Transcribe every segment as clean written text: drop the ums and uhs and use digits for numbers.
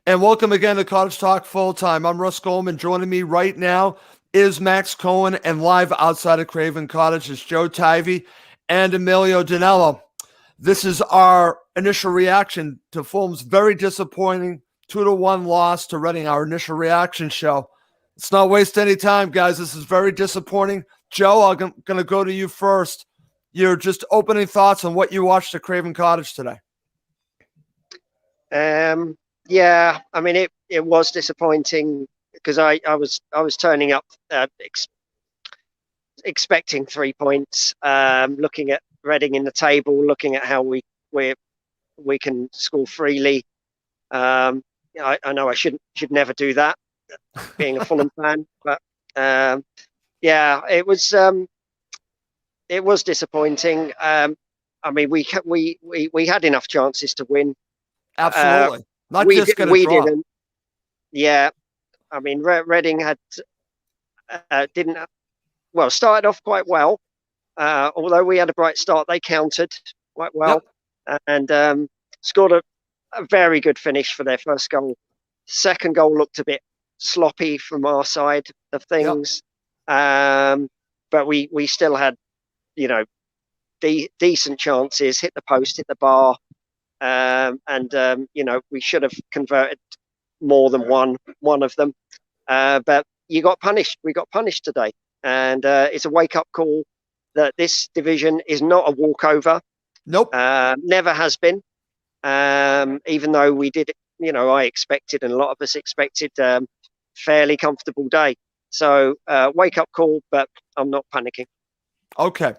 And welcome again to Cottage Talk Full Time. I'm Russ Goldman. Joining me right now is Max Cohen, and live outside of Craven Cottage is Joe Tivey and Emilio Danello. This is our initial reaction to Fulham's very disappointing 2-1 loss to Reading, our initial reaction show. Let's not waste any time, guys. This is very disappointing. Joe, I'm going to go to you first. Your just opening thoughts on what you watched at Craven Cottage today. Yeah, I mean it was disappointing because I was turning up expecting 3 points. Looking at Reading in the table, looking at how we can score freely. I know I should never do that, being a Fulham fan, but yeah, it was disappointing. I mean, we had enough chances to win. Absolutely. Not we just did, going to we draw. didn't. Yeah, I mean, Reading had didn't well started off quite well. Although we had a bright start, they countered quite well. Yep. And scored a very good finish for their first goal. Second goal looked a bit sloppy from our side of things. Yep. But we still had, decent chances, hit the post, hit the bar. We should have converted more than one of them. But you got punished. We got punished today. And it's a wake-up call that this division is not a walkover. Nope. Never has been. Even though we did, I expected, and a lot of us expected, fairly comfortable day. So wake-up call, but I'm not panicking. Okay.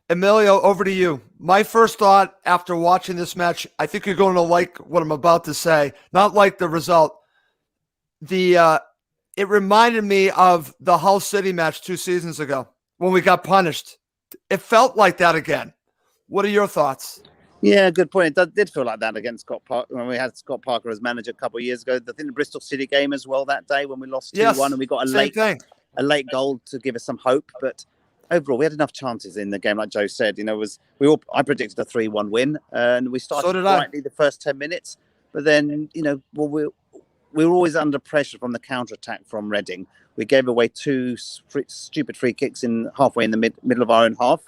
Emilio, over to you. My first thought after watching this match, I think you're going to like what I'm about to say, not like the result. It reminded me of the Hull City match 2 seasons ago when we got punished. It felt like that again. What are your thoughts? Yeah, good point. It did feel like that against Scott Parker when we had Scott Parker as manager a couple of years ago. I think the Bristol City game as well that day when we lost 2-1 and we got a late goal to give us some hope, but overall, we had enough chances in the game, like Joe said. I predicted a 3-1 win, and we started quietly the first 10 minutes. But then, we were always under pressure from the counter-attack from Reading. We gave away 2 stupid free kicks halfway in the middle of our own half.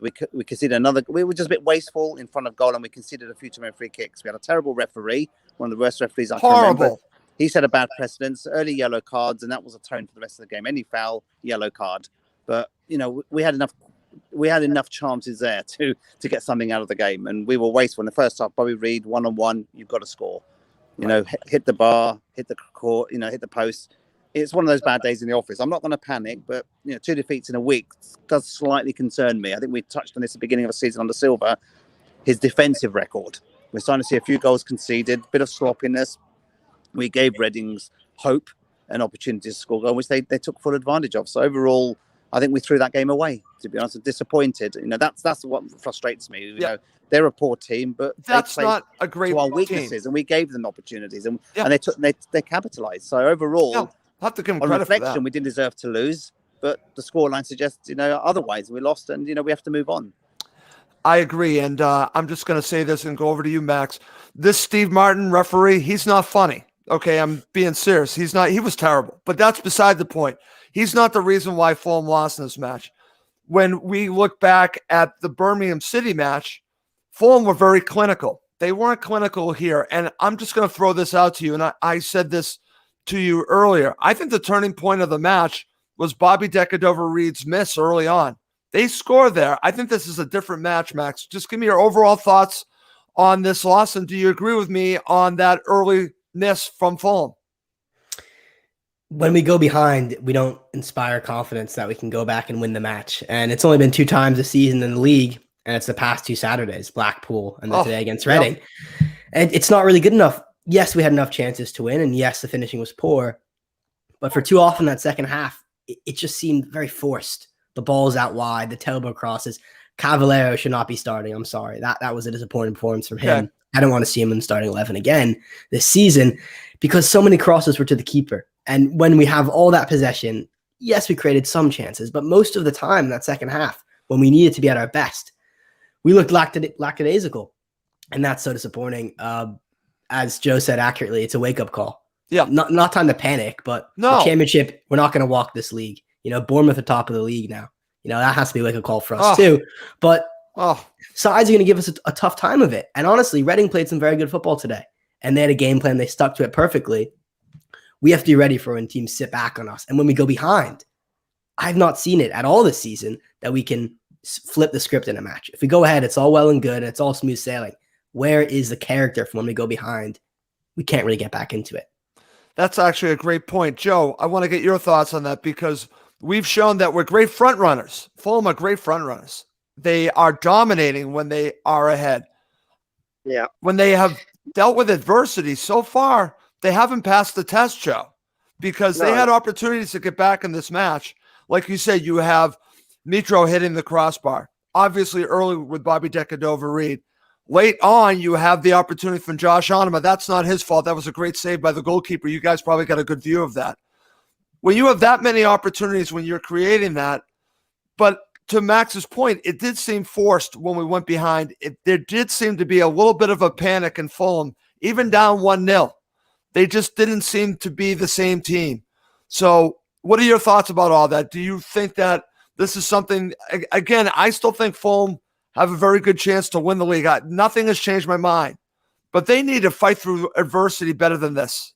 We conceded another. We were just a bit wasteful in front of goal, and we conceded a few too many free kicks. We had a terrible referee, one of the worst referees I can remember. He set a bad precedence, early yellow cards, and that was a tone for the rest of the game. Any foul, yellow card. But we had enough chances there to get something out of the game, and we were wasteful in the first half. Bobby Reid 1-on-1, you've got to score. Hit the bar, hit the court, hit the post. It's one of those bad days in the office. I'm not going to panic, but 2 defeats in a week does slightly concern me. I think we touched on this at the beginning of the season under Silva. His defensive record. We're starting to see a few goals conceded, bit of sloppiness. We gave Reading's hope and opportunities to score goal, which they took full advantage of. So overall, I think we threw that game away, to be honest. I'm disappointed. That's what frustrates me. They're a poor team, but that's not a great to our weaknesses, team. And we gave them opportunities, and they capitalized. So overall, have to give them on credit reflection, for that. We didn't deserve to lose, but the scoreline suggests otherwise. We lost, and we have to move on. I agree, and I'm just going to say this and go over to you, Max. This Steve Martin referee, he's not funny. Okay, I'm being serious. He's not. He was terrible, but that's beside the point. He's not the reason why Fulham lost in this match. When we look back at the Birmingham City match, Fulham were very clinical. They weren't clinical here, and I'm just going to throw this out to you, and I said this to you earlier. I think the turning point of the match was Bobby Decordova-Reid's miss early on. They scored there. I think this is a different match, Max. Just give me your overall thoughts on this loss, and do you agree with me on that early miss from Fulham? When we go behind, we don't inspire confidence that we can go back and win the match. And it's only been 2 times this season in the league, and it's the past 2 Saturdays, Blackpool and then today against Reading. And it's not really good enough. Yes, we had enough chances to win, and yes, the finishing was poor. But for too often that second half, it just seemed very forced. The ball's out wide, the terrible crosses. Cavallero should not be starting. I'm sorry. That was a disappointing performance from him. I don't want to see him in the starting 11 again this season because so many crosses were to the keeper. And when we have all that possession, yes, we created some chances, but most of the time in that second half, when we needed to be at our best, we looked lackadaisical. And that's so disappointing. as Joe said accurately, it's a wake-up call. Yeah. Not time to panic, but No. the championship, we're not going to walk this league. Bournemouth are top of the league now. That has to be a wake-up call for us too. But sides are going to give us a tough time of it. And honestly, Reading played some very good football today. And they had a game plan. They stuck to it perfectly. We have to be ready for when teams sit back on us. And when we go behind, I've not seen it at all this season that we can flip the script in a match. If we go ahead, it's all well and good. And it's all smooth sailing. Where is the character from when we go behind? We can't really get back into it. That's actually a great point. Joe, I want to get your thoughts on that because we've shown that we're great front runners. Fulham are great front runners. They are dominating when they are ahead. Yeah. When they have dealt with adversity so far, they haven't passed the test, Joe, because they had opportunities to get back in this match. Like you said, you have Mitro hitting the crossbar. Obviously, early with Bobby Decadova-Reid. Late on, you have the opportunity from Josh Onema. That's not his fault. That was a great save by the goalkeeper. You guys probably got a good view of that. When you have that many opportunities when you're creating that, but to Max's point, it did seem forced when we went behind. There did seem to be a little bit of a panic in Fulham, even down 1-0. They just didn't seem to be the same team. So what are your thoughts about all that? Do you think that this is something, again, I still think Fulham have a very good chance to win the league. Nothing has changed my mind, but they need to fight through adversity better than this.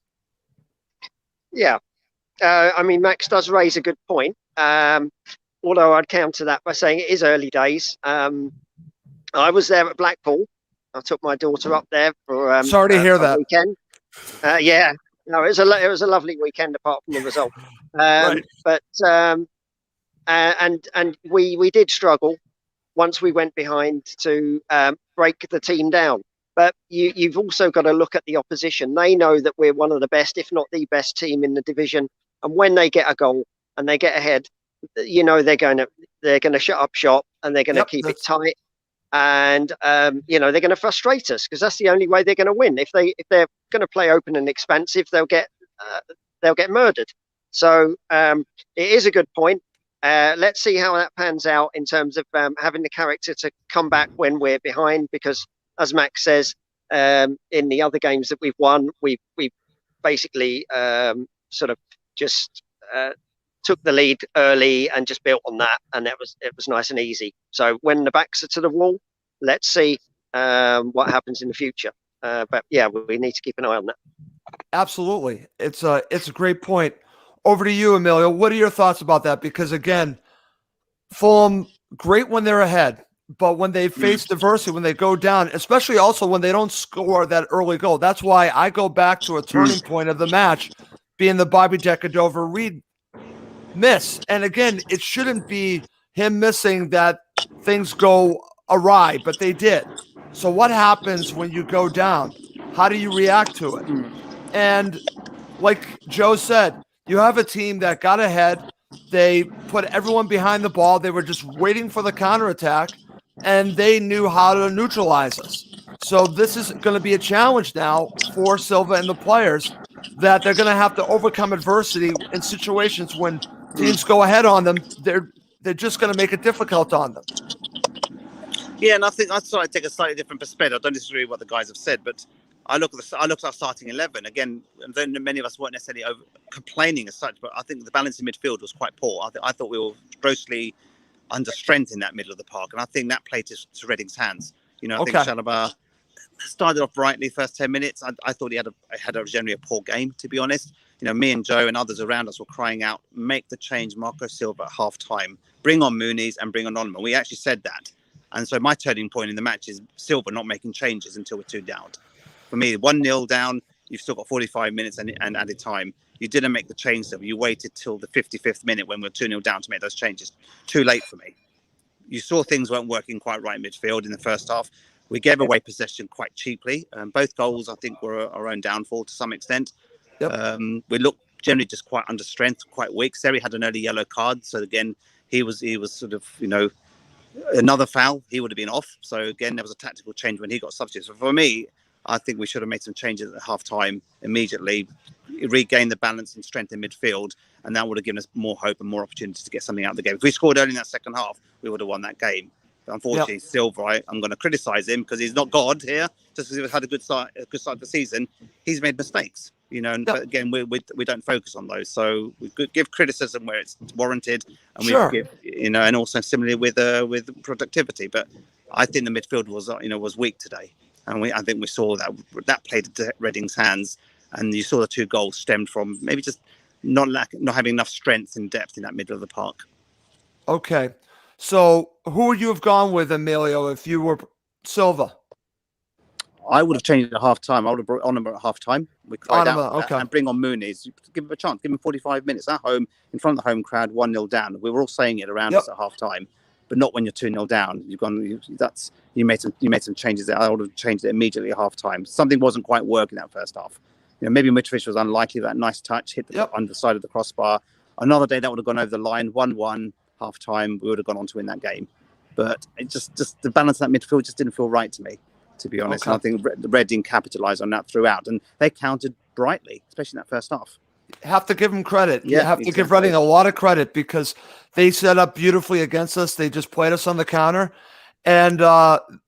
Yeah. Max does raise a good point. Although I'd counter that by saying it is early days. I was there at Blackpool. I took my daughter up there for sorry to hear that weekend. Yeah, no, it was a lovely weekend apart from the result. Right. But and we did struggle once we went behind to break the team down. But you've also got to look at the opposition. They know that we're one of the best, if not the best team in the division. And when they get a goal and they get ahead, they're going to shut up shop and they're going to keep it tight. And they're going to frustrate us because that's the only way they're going to win. If they're going to play open and expansive, they'll get murdered. So it is a good point. Let's see how that pans out in terms of having the character to come back when we're behind. Because as Max says, in the other games that we've won, we basically sort of just took the lead early and just built on that, and it was nice and easy. So when the backs are to the wall, let's see what happens in the future. But yeah, we need to keep an eye on that. Absolutely, it's a great point. Over to you, Emilio. What are your thoughts about that? Because again, Fulham great when they're ahead, but when they face adversity, when they go down, especially also when they don't score that early goal. That's why I go back to a turning point of the match being the Bobby Decadova-Reid miss. And again, it shouldn't be him missing that things go awry, but they did. So what happens when you go down? How do you react to it? And like Joe said, you have a team that got ahead. They put everyone behind the ball. They were just waiting for the counterattack, and they knew how to neutralize us. So this is going to be a challenge now for Silva and the players that they're going to have to overcome adversity in situations when teams go ahead on them. They're just going to make it difficult on them. Yeah, and I think I sort of take a slightly different perspective. I don't disagree with what the guys have said, but I look at our starting 11 again. And then many of us weren't necessarily complaining as such, but I think the balance in midfield was quite poor. I thought we were grossly under strength in that middle of the park, and I think that played to Reading's hands. I think Chalobah started off brightly first 10 minutes. I thought he had generally a poor game, to be honest. Me and Joe and others around us were crying out, make the change, Marco Silva at half time, bring on Muniz and bring on Onema. We actually said that. And so my turning point in the match is Silva not making changes until we're 2 down. For me, 1-0 down, you've still got 45 minutes and added time. You didn't make the change, Silva. You waited till the 55th minute when we're 2-0 down to make those changes. Too late for me. You saw things weren't working quite right in midfield in the first half. We gave away possession quite cheaply. Both goals, I think, were our own downfall to some extent. Yep. We looked generally just quite under strength, quite weak. Seri had an early yellow card. So again, he was sort of, another foul, he would have been off. So again, there was a tactical change when he got substituted. So for me, I think we should have made some changes at half time immediately, regain the balance and strength in midfield, and that would have given us more hope and more opportunity to get something out of the game. If we scored early in that second half, we would have won that game. Unfortunately, Silva, I'm going to criticise him because he's not God here. Just because he's had a good start to the season, he's made mistakes. But again, we don't focus on those. So we could give criticism where it's warranted, and we give, and also similarly with productivity. But I think the midfield was weak today, and I think we saw that played into Reading's hands, and you saw the 2 goals stemmed from maybe just not having enough strength and depth in that middle of the park. Okay, so who would you have gone with, Emilio, if you were Silva? I would have changed it at half time. I would have brought Onima at half time. We cried out and bring on Muniz. Give him a chance. Give him 45 minutes at home in front of the home crowd, 1-0 down. We were all saying it around us at half time, but not when you're 2-0 down. You made some changes there. I would have changed it immediately at half time. Something wasn't quite working that first half. Maybe Mitrovic was unlikely. That nice touch hit the underside of the crossbar. Another day that would have gone over the line. 1-1 half time. We would have gone on to win that game. But it just the balance of that midfield just didn't feel right to me, to be honest. And I think Reading capitalised on that throughout, and they countered brightly, especially in that first half. Have to give them credit. You have to give Reading a lot of credit because they set up beautifully against us. They just played us on the counter, and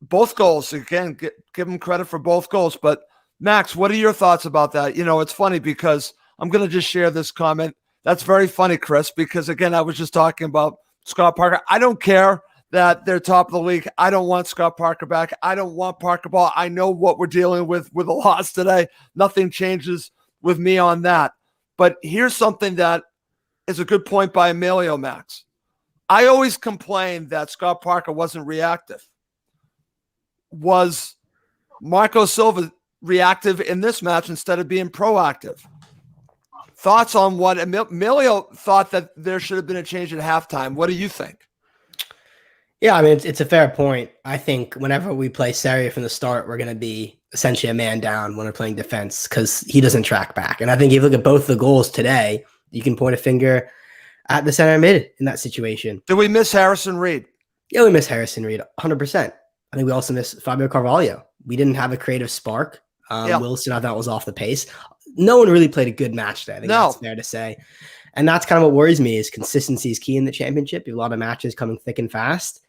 both goals, again, give them credit for both goals. But Max, what are your thoughts about that? It's funny because I'm going to just share this comment. That's very funny, Chris, because again, I was just talking about Scott Parker. I don't care that they're top of the league. I don't want Scott Parker back. I don't want Parker ball. I know what we're dealing with a loss today. Nothing changes with me on that. But here's something that is a good point by Emilio, Max. I always complained that Scott Parker wasn't reactive. Was Marco Silva reactive in this match instead of being proactive? Thoughts on what Emilio thought that there should have been a change at halftime. What do you think? Yeah, I mean, it's a fair point. I think whenever we play Ejaria from the start, we're going to be essentially a man down when we're playing defense because he doesn't track back. And I think if you look at both the goals today, you can point a finger at the center mid in that situation. Did we miss Harrison Reed? Yeah, we miss Harrison Reed 100%. I think we also miss Fabio Carvalho. We didn't have a creative spark. Wilson, I thought, was off the pace. No one really played a good match today. I think that's fair to say. And that's kind of what worries me is consistency is key in the championship. You have a lot of matches coming thick and fast.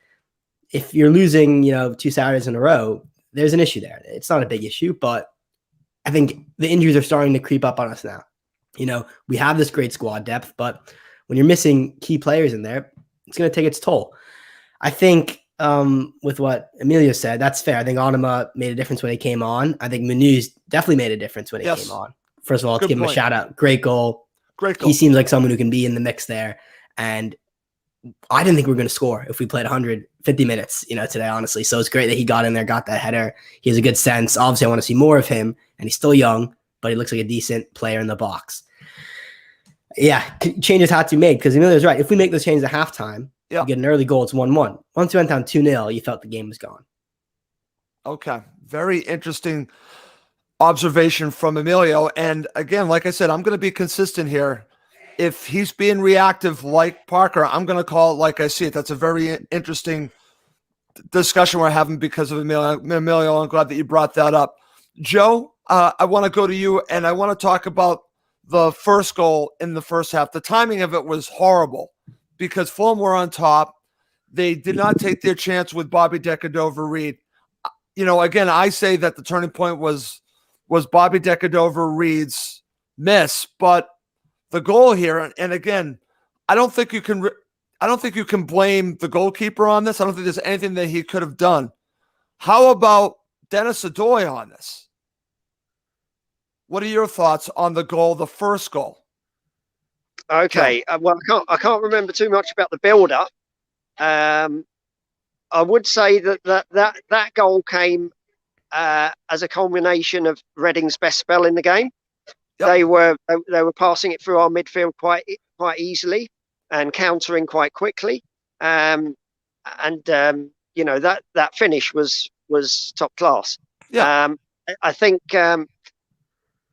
If you're losing, 2 Saturdays in a row, there's an issue there. It's not a big issue, but I think the injuries are starting to creep up on us now. We have this great squad depth, but when you're missing key players in there, it's going to take its toll. I think with what Emilio said, that's fair. I think Onima made a difference when he came on. I think Muniz definitely made a difference when he came on. First of all, let's give him a shout out. Great goal. He seems like someone who can be in the mix there. And I didn't think we were going to score if we played 150 minutes, today, honestly. So it's great that he got in there, got that header. He has a good sense. Obviously, I want to see more of him, and he's still young, but he looks like a decent player in the box. Yeah, changes had to be made because Emilio's right. If we make those changes at halftime, you get an early goal, it's 1-1. Once you went down 2-0, you felt the game was gone. Okay, very interesting observation from Emilio. And again, like I said, I'm going to be consistent here. If he's being reactive like Parker, I'm going to call it like I see it. That's a very interesting discussion we're having because of Emilio. I'm glad that you brought that up. Joe, I want to go to you, and I want to talk about the first goal in the first half. The timing of it was horrible because Fulham were on top. They did not take their chance with Bobby Decordova-Reid. Again, I say that the turning point was Bobby Decordova-Reid's miss, but the goal here, and again, I don't think you can blame the goalkeeper on this. I don't think there's anything that he could have done. How about Dennis Adoy on this? What are your thoughts on the goal, the first goal? Okay, well, I can't remember too much about the build-up. I would say that goal came as a culmination of Reading's best spell in the game. Yep. They were passing it through our midfield quite easily and countering quite quickly. That finish was top class. Yeah. I think.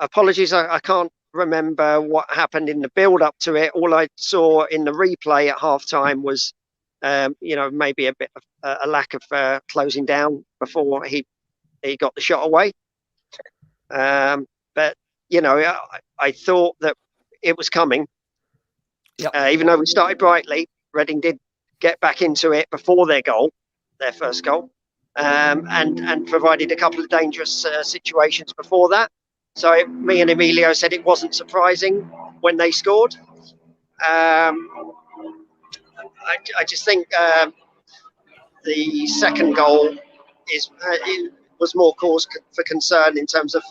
Apologies, I can't remember what happened in the build up to it. All I saw in the replay at halftime was, maybe a bit of a lack of closing down before he got the shot away. But I thought that it was coming. Yep. Even though we started brightly, Reading did get back into it before their goal. their first goal, and provided a couple of dangerous situations before that. So me and Emilio said it wasn't surprising when they scored. I just think the second goal was more cause for concern in terms of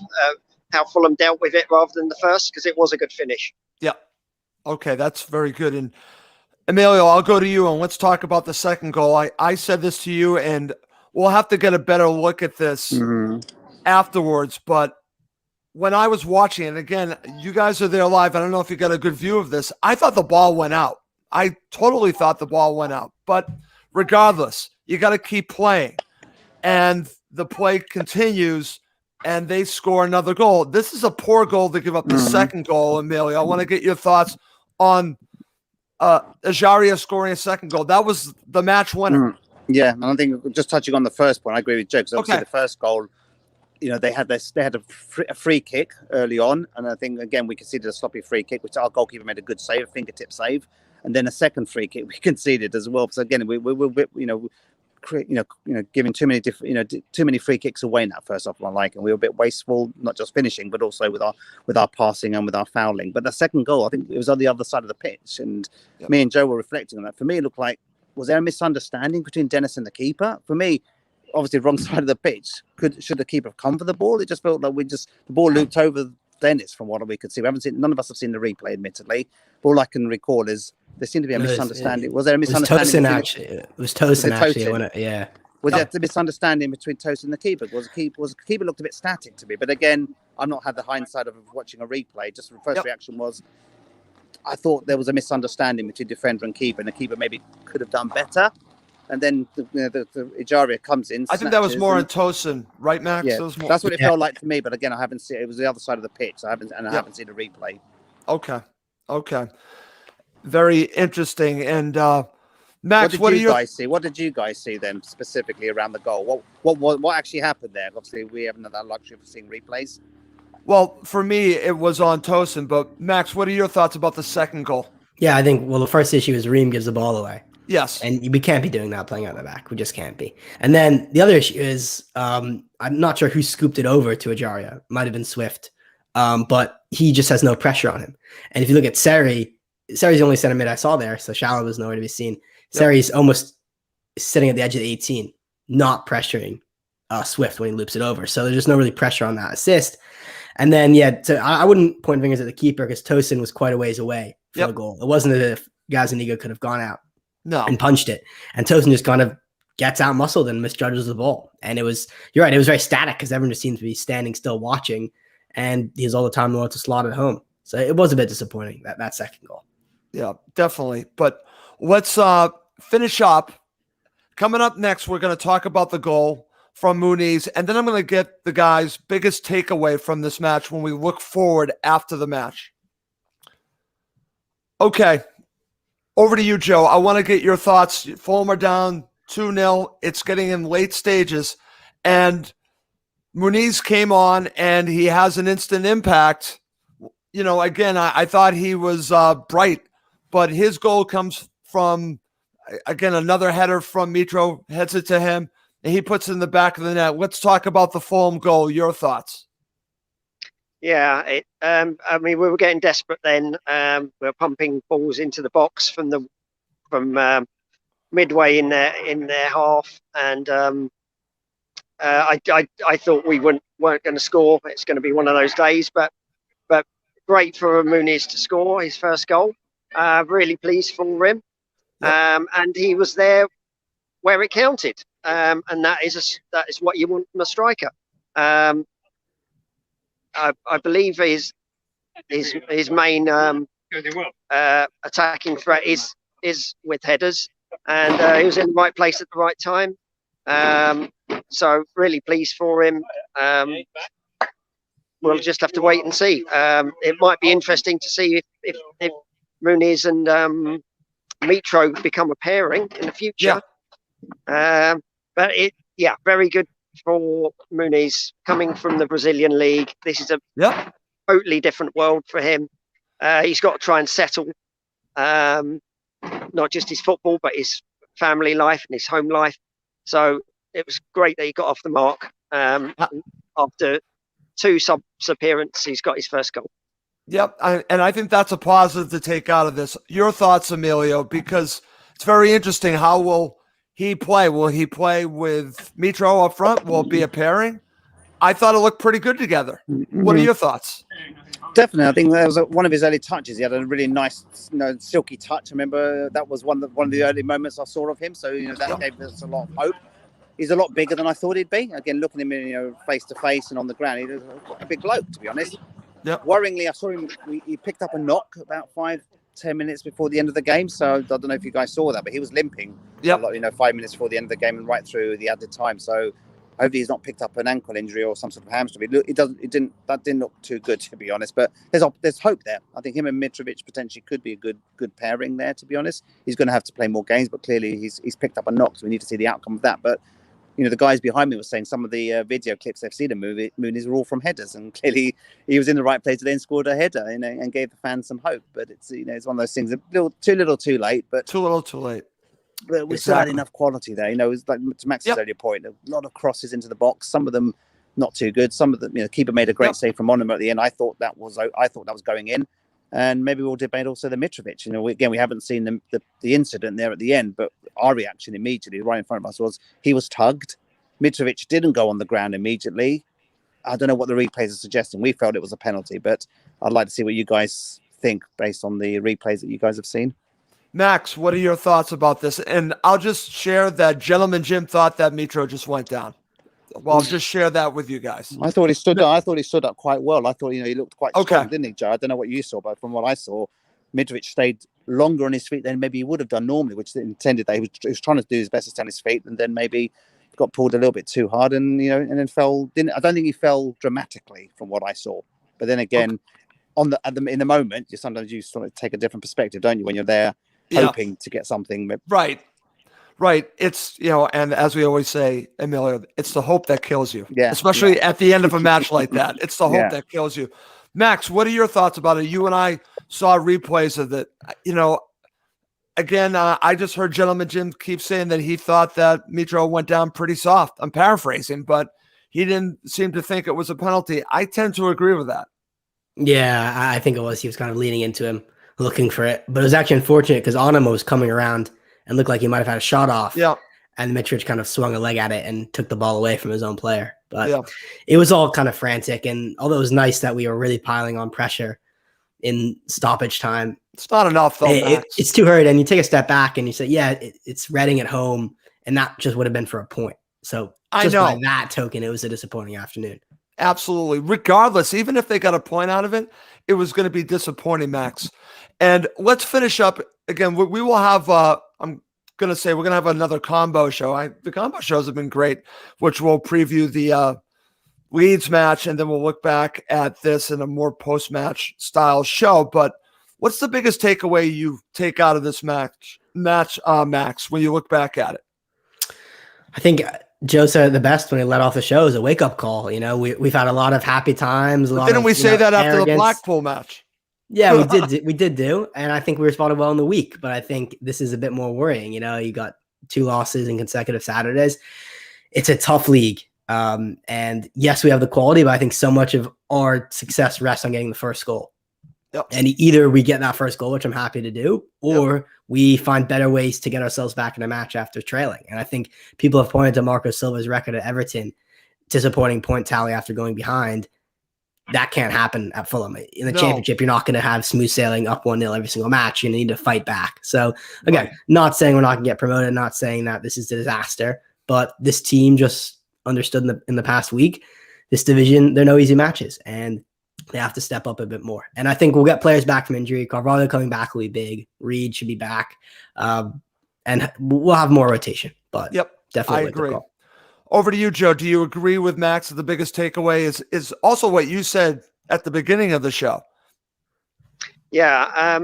how Fulham dealt with it rather than the first, because it was a good finish. Yeah. Okay, that's very good. And Emilio, I'll go to you and let's talk about the second goal. I said this to you, and we'll have to get a better look at this afterwards. But when I was watching it, again, you guys are there live. I don't know if you got a good view of this. I thought the ball went out. I totally thought the ball went out. But regardless, you got to keep playing. And the play continues, and they score another goal. This is a poor goal to give up the second goal, Emilio. I want to get your thoughts on Ejaria scoring a second goal. That was the match winner. Yeah, and I think just touching on the first point, I agree with Joe, because obviously the first goal, they had a free kick early on, and I think again we conceded a sloppy free kick, which our goalkeeper made a good save, a fingertip save, and then a second free kick we conceded as well. So again, we giving too many free kicks away in that first half. And we were a bit wasteful, not just finishing, but also with our passing and with our fouling. But the second goal, I think it was on the other side of the pitch, and me and Joe were reflecting on that. For me, it looked like, was there a misunderstanding between Dennis and the keeper? For me, obviously, wrong side of the pitch. Should the keeper have come for the ball? It just felt like the ball looped over Dennis from what we could see. None of us have seen the replay, admittedly. But all I can recall is there seemed to be a misunderstanding. Was there a misunderstanding? It was Tosin actually. Was there a misunderstanding between Tosin and the keeper? The keeper looked a bit static to me. But again, I've not had the hindsight of watching a replay. Just the first reaction was, I thought there was a misunderstanding between defender and keeper, and the keeper maybe could have done better. And then the Ejaria comes in. I think that was more on Tosin, right, Max? Yeah, that's what it felt like to me. But again, I haven't seen it. It was the other side of the pitch. I haven't seen a replay. Okay. Very interesting. And Max, what did you guys see? What did you guys see then specifically around the goal? What actually happened there? Obviously, we haven't had that luxury of seeing replays. Well, for me, it was on Tosin. But Max, what are your thoughts about the second goal? Yeah, I think, the first issue is Ream gives the ball away. Yes. And we can't be doing that playing out the back. We just can't be. And then the other issue is I'm not sure who scooped it over to Ejaria. Might have been Swift. But he just has no pressure on him. And if you look at Sari's the only center mid I saw there, so Shallow was nowhere to be seen. Sari's almost sitting at the edge of the 18, not pressuring Swift when he loops it over. So there's just no really pressure on that assist. And then, so I wouldn't point fingers at the keeper because Tosin was quite a ways away from the goal. It wasn't as if Gazaniga could have gone out and punched it. And Tosin just kind of gets out muscled and misjudges the ball. And you're right, it was very static because everyone just seemed to be standing still watching, and he has all the time in the world to slot it home. So it was a bit disappointing, that second goal. Yeah, definitely. But let's finish up. Coming up next, we're going to talk about the goal from Muniz, and then I'm going to get the guys' biggest takeaway from this match when we look forward after the match. Okay, over to you, Joe. I want to get your thoughts. Fulham are down 2-0. It's getting in late stages, and Muniz came on, and he has an instant impact. Again, I thought he was bright, but his goal comes from, again, another header from Mitro, heads it to him, and he puts it in the back of the net. Let's talk about the Fulham goal. Your thoughts? Yeah, we were getting desperate then. We were pumping balls into the box from midway in their half, and I thought we weren't going to score. It's going to be one of those days, but great for Muniz to score his first goal. Really pleased for him, and he was there where it counted, and that is what you want from a striker. I believe his main attacking threat is with headers, and he was in the right place at the right time. So really pleased for him. We'll just have to wait and see. It might be interesting to see if Muniz and Mitro become a pairing in the future. But very good for Muniz coming from the Brazilian league. This is a totally different world for him. He's got to try and settle not just his football, but his family life and his home life. So it was great that he got off the mark. After 2 subs appearances, he's got his first goal. Yep, and I think that's a positive to take out of this. Your thoughts, Emilio, because it's very interesting. How will he play? Will he play with Mitro up front? Will it be a pairing? I thought it looked pretty good together. What are your thoughts? Definitely, I think that was one of his early touches. He had a really nice, silky touch. I remember that was one of the early moments I saw of him. So that gave us a lot of hope. He's a lot bigger than I thought he'd be. Again, looking at him, face to face and on the ground, he's a big bloke, to be honest. Yep. Worryingly, I saw him. He picked up a knock about 5-10 minutes before the end of the game. So I don't know if you guys saw that, but he was limping. Yep. A lot, 5 minutes before the end of the game and right through the added time. So hopefully he's not picked up an ankle injury or some sort of hamstring. That didn't look too good, to be honest. But there's hope there. I think him and Mitrovic potentially could be a good pairing there, to be honest. He's going to have to play more games, but clearly he's picked up a knock, so we need to see the outcome of that. But the guys behind me were saying some of the video clips they've seen of Muniz were all from headers, and clearly he was in the right place to then scored a header, and gave the fans some hope. But it's it's one of those things, too little, too late. But too little, too late. But we still had enough quality there. It's like to Max's earlier point, a lot of crosses into the box. Some of them not too good. Some of them, keeper made a great save from Monument at the end. I thought that was going in, and maybe we'll debate also the Mitrovic. Again, we haven't seen the incident there at the end, but our reaction immediately, right in front of us, was he was tugged. Mitrovic didn't go on the ground immediately. I don't know what the replays are suggesting. We felt it was a penalty, but I'd like to see what you guys think based on the replays that you guys have seen. Max, what are your thoughts about this? And I'll just share that Gentleman Jim thought that Mitro just went down. Well, I'll just share that with you guys. I thought he stood up quite well. I thought he looked quite strong, didn't he, Joe? I don't know what you saw, but from what I saw, Mitrovic stayed longer on his feet than maybe he would have done normally, which intended that he was trying to do his best to stay on his feet, and then maybe got pulled a little bit too hard, and and then fell. I don't think he fell dramatically from what I saw. But then again, in the moment, sometimes you sort of take a different perspective, don't you, when you're there hoping to get something. Right. It's and as we always say, Emilio, it's the hope that kills you. Yeah. Especially at the end of a match like that, it's the hope that kills you. Max, what are your thoughts about it? You and I saw replays of it. Again, I just heard Gentleman Jim keep saying that he thought that Mitro went down pretty soft. I'm paraphrasing, but he didn't seem to think it was a penalty. I tend to agree with that. Yeah, I think it was. He was kind of leaning into him, looking for it. But it was actually unfortunate because Onama was coming around and looked like he might have had a shot off. Yeah. And Mitrovic kind of swung a leg at it and took the ball away from his own player. But it was all kind of frantic. And although it was nice that we were really piling on pressure in stoppage time, it's not enough, though. It's too hurried. And you take a step back and you say, it's Reading at home. And that just would have been for a point. So just by that token, it was a disappointing afternoon. Absolutely. Regardless, even if they got a point out of it, it was going to be disappointing, Max. And let's finish up. Again, we will have, I'm going to say, we're going to have another combo show. The combo shows have been great, which will preview the Leeds match, and then we'll look back at this in a more post-match style show. But what's the biggest takeaway you take out of this match, Max, when you look back at it? I think Joe said it the best when he let off the show. It was a wake-up call. We've had a lot of happy times. Didn't we say that after the Blackpool match? Yeah, we did do. And I think we responded well in the week. But I think this is a bit more worrying. You got 2 losses in consecutive Saturdays. It's a tough league. And yes, we have the quality, but I think so much of our success rests on getting the first goal. Yep. And either we get that first goal, which I'm happy to do, or we find better ways to get ourselves back in a match after trailing. And I think people have pointed to Marco Silva's record at Everton, disappointing point tally after going behind. That can't happen at Fulham. In the championship, you're not going to have smooth sailing up 1-0 every single match. You're going to need to fight back. So again, not saying we're not going to get promoted, not saying that this is a disaster, but this team just understood in the past week, this division, there are no easy matches, and they have to step up a bit more. And I think we'll get players back from injury. Carvalho coming back will be big. Reed should be back. And we'll have more rotation. But definitely I agree. Over to you, Joe. Do you agree with Max that the biggest takeaway is also what you said at the beginning of the show? Yeah.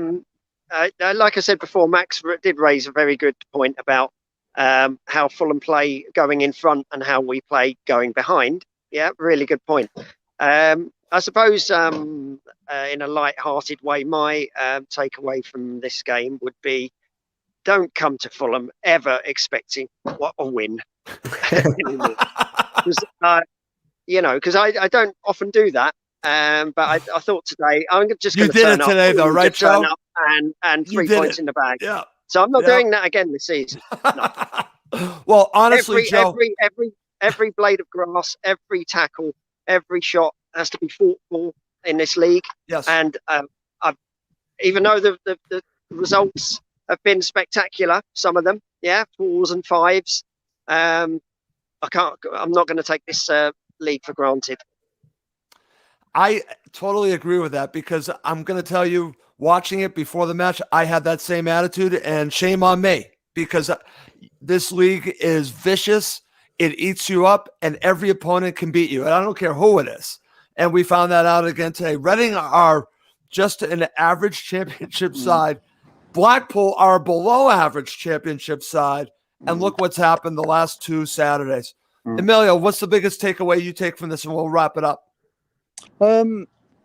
Like I said before, Max did raise a very good point about how Fulham play going in front and how we play going behind. Yeah, really good point. I suppose in a light-hearted way, my takeaway from this game would be don't come to Fulham ever expecting a win. Because I don't often do that. But I thought today I'm just going to turn up. You did it today, though, right, Joe? Turn up and 3 points in the bag. Yeah. So I'm not doing that again this season. No. Well, honestly, Joe, every blade of grass, every tackle, every shot has to be fought for in this league. Yes. And even though the results have been spectacular, some of them, 4s and 5s, I'm not going to take this league for granted. I totally agree with that, because I'm going to tell you, watching it before the match, I had that same attitude, and shame on me, because this league is vicious. It eats you up, and every opponent can beat you. And I don't care who it is. And we found that out again today. Reading are just an average championship side. Blackpool are below average championship side. And look what's happened the last 2 Saturdays. Emilio, what's the biggest takeaway you take from this? And we'll wrap it up. I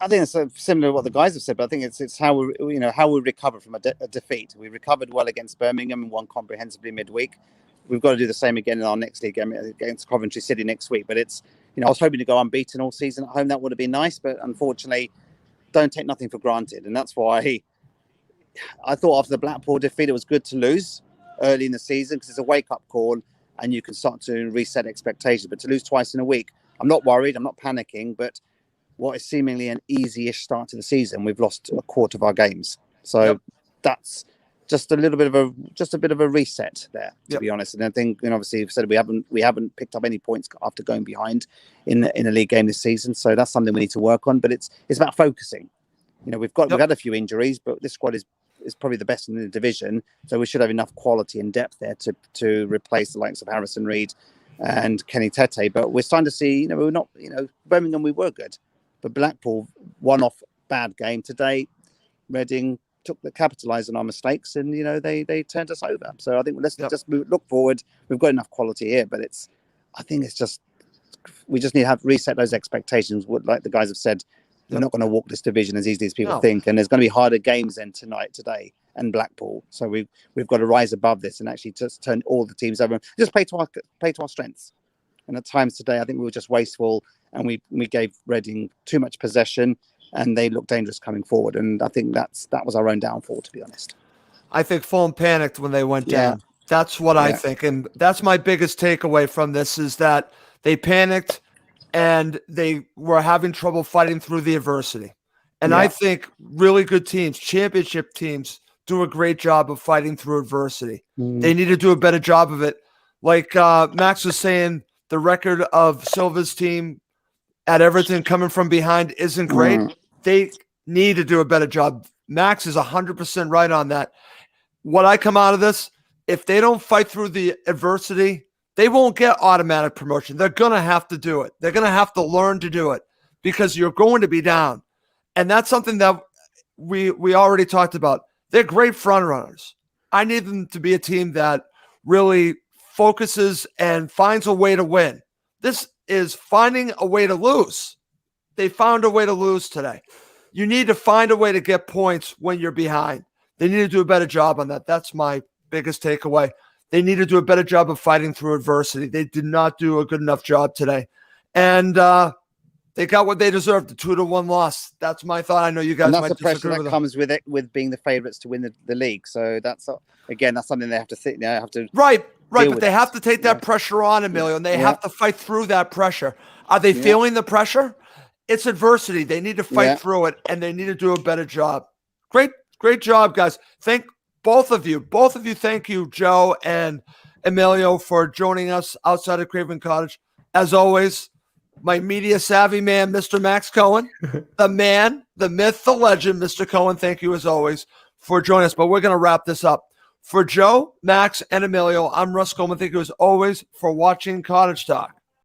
think it's similar to what the guys have said, but I think it's how we recover from a defeat. We recovered well against Birmingham and won comprehensively midweek. We've got to do the same again in our next league game against Coventry City next week. But it's, I was hoping to go unbeaten all season at home. That would have been nice, but unfortunately, don't take nothing for granted. And that's why I thought after the Blackpool defeat, it was good to lose early in the season, because it's a wake-up call and you can start to reset expectations. But to lose twice in a week, I'm not worried. I'm not panicking, but what is seemingly an easy-ish start to the season, we've lost a quarter of our games. So that's just a bit of a reset there, to be honest. And I think, obviously, you've said we haven't picked up any points after going behind in a league game this season. So that's something we need to work on. But it's about focusing. We've had a few injuries, but this squad is probably the best in the division. So we should have enough quality and depth there to replace the likes of Harrison Reed and Kenny Tete. But we're starting to see, we're not, Birmingham, we were good. But Blackpool, one-off bad game today. Reading capitalised on our mistakes, and they turned us over. So I think let's just look forward. We've got enough quality here, but we just need to have reset those expectations. Like the guys have said, we're not going to walk this division as easily as people think, and there's going to be harder games than today, and Blackpool. So we've got to rise above this and actually just turn all the teams over. Just play to our strengths. And at times today, I think we were just wasteful, and we gave Reading too much possession, and they looked dangerous coming forward. And I think that was our own downfall, to be honest. I think Fulham panicked when they went down. That's what I think. And that's my biggest takeaway from this, is that they panicked and they were having trouble fighting through the adversity. And I think really good teams, championship teams, do a great job of fighting through adversity. They need to do a better job of it. Like Max was saying, the record of Silva's team at Everton coming from behind isn't great. They need to do a better job. Max is 100% right on that. What I come out of this, if they don't fight through the adversity, they won't get automatic promotion. They're going to have to do it. They're going to have to learn to do it, because you're going to be down. And that's something that we already talked about. They're great front runners. I need them to be a team that really focuses and finds a way to win. This is finding a way to lose. They found a way to lose today. You need to find a way to get points when you're behind. They need to do a better job on that. That's my biggest takeaway. They need to do a better job of fighting through adversity. They did not do a good enough job today. And they got what they deserved, the 2-1 loss. That's my thought. I know you guys might disagree with them. That's the pressure that comes with it, with being the favourites to win the league. So that's something they have to think. They have to right. But they have to take that pressure on, Emilio, and they have to fight through that pressure. Are they feeling the pressure? It's adversity. They need to fight through it, and they need to do a better job. Great job, guys. Thank both of you. Thank you, Joe and Emilio, for joining us outside of Craven Cottage. As always, my media savvy man, Mr. Max Cohen, the man, the myth, the legend, Mr. Cohen. Thank you, as always, for joining us. But we're going to wrap this up. For Joe, Max, and Emilio, I'm Russ Coleman. Thank you, as always, for watching Cottage Talk.